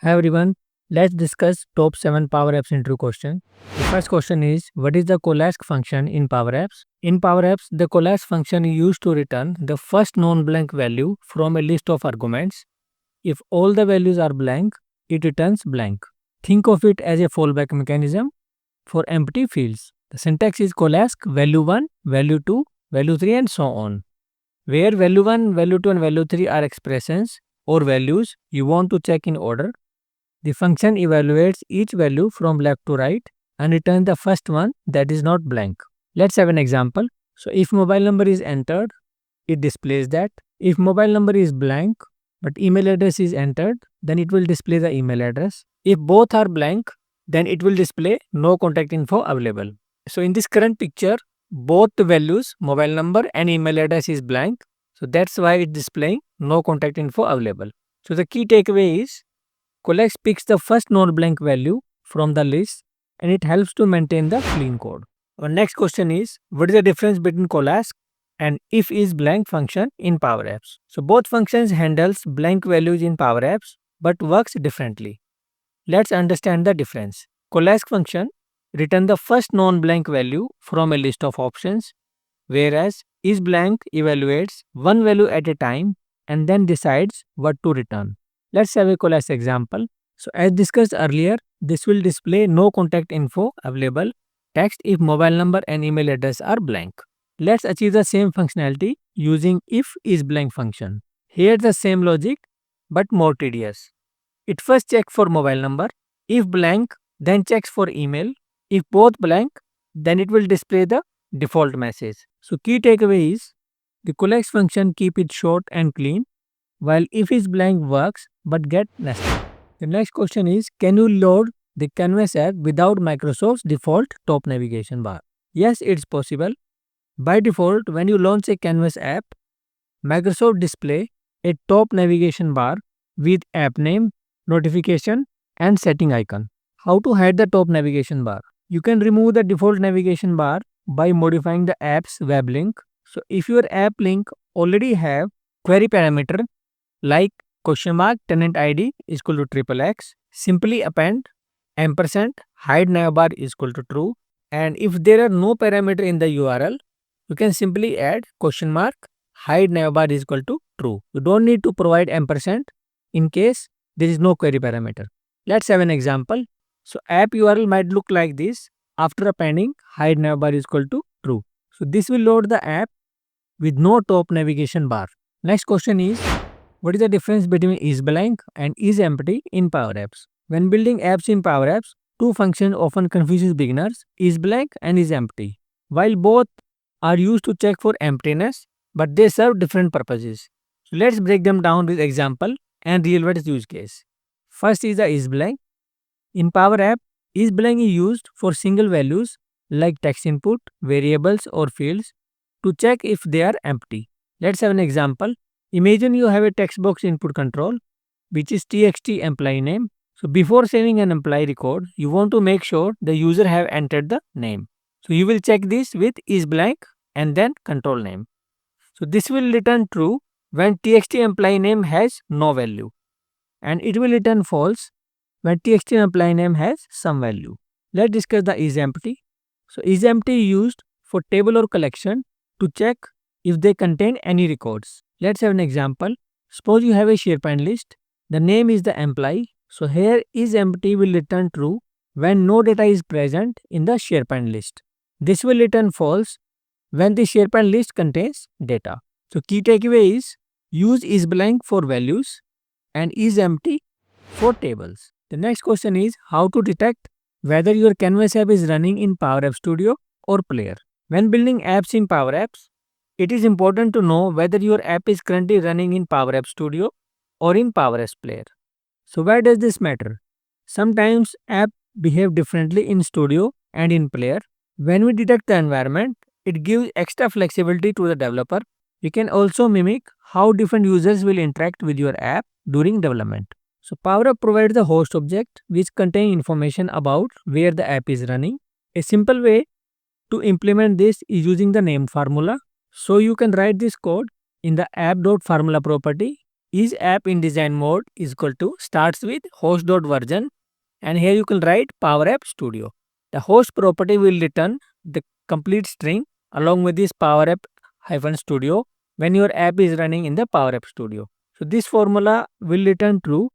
Hi everyone, let's discuss top 7 Power Apps interview question. The first question is, what is the Colask function in Power Apps? In Power Apps, the Colask function is used to return the first non-blank value from a list of arguments. If all the values are blank, it returns blank. Think of it as a fallback mechanism for empty fields. The syntax is Colask value 1, value 2, value 3 and so on. Where value 1, value 2 and value 3 are expressions or values you want to check in order, the function evaluates each value from left to right and returns the first one that is not blank. Let's have an example. So if mobile number is entered, it displays that. If mobile number is blank but email address is entered, then it will display the email address. If both are blank, then it will display no contact info available. So in this current picture, both the values, mobile number and email address is blank. So that's why it's displaying no contact info available. So the key takeaway is Colask picks the first non-blank value from the list and it helps to maintain the clean code. Our next question is, what is the difference between Colask and if is blank function in Power Apps? So both functions handles blank values in Power Apps but works differently. Let's understand the difference. Colask function return the first non-blank value from a list of options, whereas is blank evaluates one value at a time and then decides what to return. Let's have a Colask example. So as discussed earlier, this will display no contact info available text if mobile number and email address are blank. Let's achieve the same functionality using if is blank function. Here the same logic but more tedious. It first checks for mobile number. If blank, then checks for email. If both blank, then it will display the default message. So key takeaway is the Colask function keep it short and clean, while if is blank works but get nested. The next question is, can you load the Canvas app without Microsoft's default top navigation bar? Yes, it's possible. By default, when you launch a Canvas app, Microsoft display a top navigation bar with app name, notification and setting icon. How to hide the top navigation bar? You can remove the default navigation bar by modifying the app's web link. So if your app link already have query parameter like question mark tenant id is equal to triple x, simply append ampersand hide navbar is equal to true, and if there are no parameter in the URL, you can simply add question mark hide navbar is equal to true. You don't need to provide ampersand in case there is no query parameter. Let's have an example. So app URL might look like this after appending hide navbar is equal to true. So this will load the app with no top navigation bar. Next question is, what is the difference between is blank and is empty in Power Apps? When building apps in Power Apps, two functions often confuses beginners, is blank and is empty. While both are used to check for emptiness, but they serve different purposes. So let's break them down with example and real world use case. First is the is blank. In Power App, is blank is used for single values like text input, variables or fields to check if they are empty. Let's have an example. Imagine you have a text box input control, which is txt employee name. So before saving an employee record, you want to make sure the user have entered the name. So you will check this with is blank and then control name. So this will return true when txt employee name has no value, and it will return false when txt employee name has some value. Let's discuss the is empty. So is empty is used for table or collection to check if they contain any records. Let's have an example. Suppose you have a SharePoint list. The name is the employee. So here is empty will return true when no data is present in the SharePoint list. This will return false when the SharePoint list contains data. So key takeaway is use is blank for values and is empty for tables. The next question is how to detect whether your Canvas app is running in Power App Studio or Player. When building apps in Power Apps, it is important to know whether your app is currently running in Power App Studio or in Power Apps Player. So why does this matter? Sometimes apps behave differently in Studio and in Player. When we detect the environment, it gives extra flexibility to the developer. You can also mimic how different users will interact with your app during development. So Power App provides the host object which contains information about where the app is running. A simple way to implement this is using the name formula. So you can write this code in the app.formula property is app in design mode is equal to starts with host.version, and here you can write Power App Studio. The host property will return the complete string along with this Power App -studio when your app is running in the Power App Studio. So this formula will return true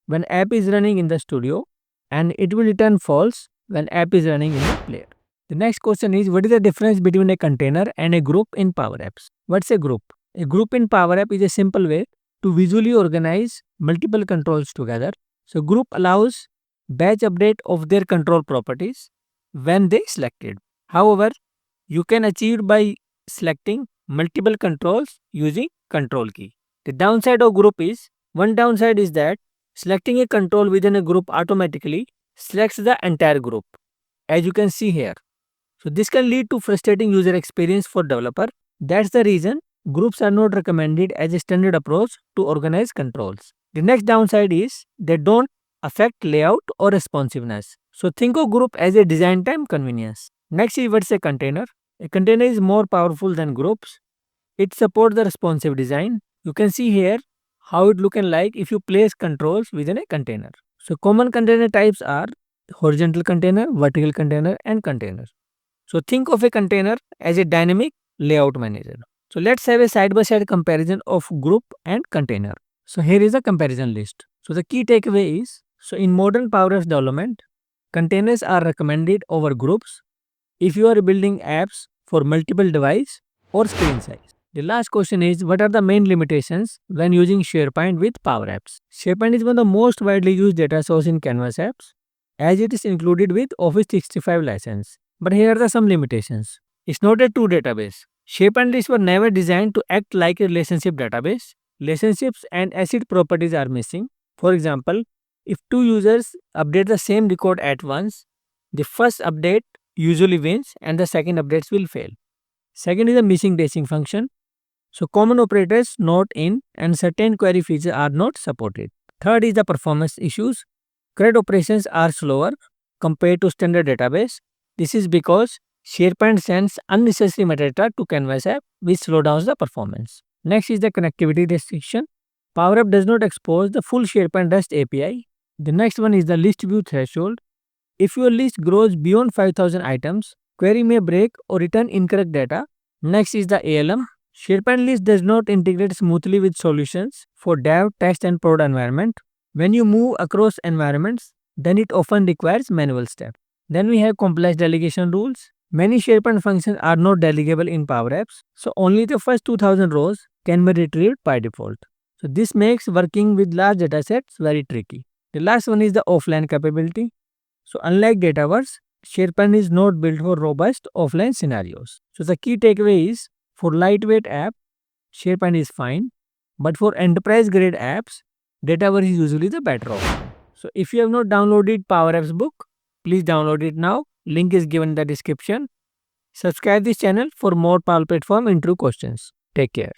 when app is running in the studio, and it will return false when app is running in the player. The next question is, what is the difference between a container and a group in Power Apps? What's a group? A group in Power App is a simple way to visually organize multiple controls together. So group allows batch update of their control properties when they selected. However, you can achieve by selecting multiple controls using control key. The downside of group is, one downside is that selecting a control within a group automatically selects the entire group, as you can see here. So this can lead to frustrating user experience for developer. That's the reason groups are not recommended as a standard approach to organize controls. The next downside is they don't affect layout or responsiveness. So think of group as a design time convenience. Next is, what's a container? A container is more powerful than groups. It supports the responsive design. You can see here how it looking like if you place controls within a container. So common container types are horizontal container, vertical container, and container. So think of a container as a dynamic layout manager. So let's have a side-by-side comparison of group and container. So here is a comparison list. So the key takeaway is, so in modern Power Apps development, containers are recommended over groups if you are building apps for multiple device or screen size. The last question is, what are the main limitations when using SharePoint with Power Apps? SharePoint is one of the most widely used data source in Canvas apps, as it is included with Office 365 license. But here are the some limitations. It's not a true database. SharePoint lists were never designed to act like a relationship database. Relationships and ACID properties are missing. For example, if two users update the same record at once, the first update usually wins and the second updates will fail. Second is the missing dashing function. So common operators not in and certain query features are not supported. Third is the performance issues. CRUD operations are slower compared to standard database. This is because SharePoint sends unnecessary metadata to Canvas app, which slow down the performance. Next is the connectivity restriction. Power App does not expose the full SharePoint REST API. The next one is the list view threshold. If your list grows beyond 5000 items, query may break or return incorrect data. Next is the ALM. SharePoint list does not integrate smoothly with solutions for dev, test, and prod environment. When you move across environments, then it often requires manual steps. Then we have complex delegation rules. Many SharePoint functions are not delegable in Power Apps, so only the first 2000 rows can be retrieved by default. So this makes working with large datasets very tricky. The last one is the offline capability. So unlike Dataverse, SharePoint is not built for robust offline scenarios. So the key takeaway is, for lightweight app, SharePoint is fine, but for enterprise grade apps, Dataverse is usually the better option. So if you have not downloaded Power Apps book, please download it now. Link is given in the description. Subscribe this channel for more Power Platform intro questions. Take care.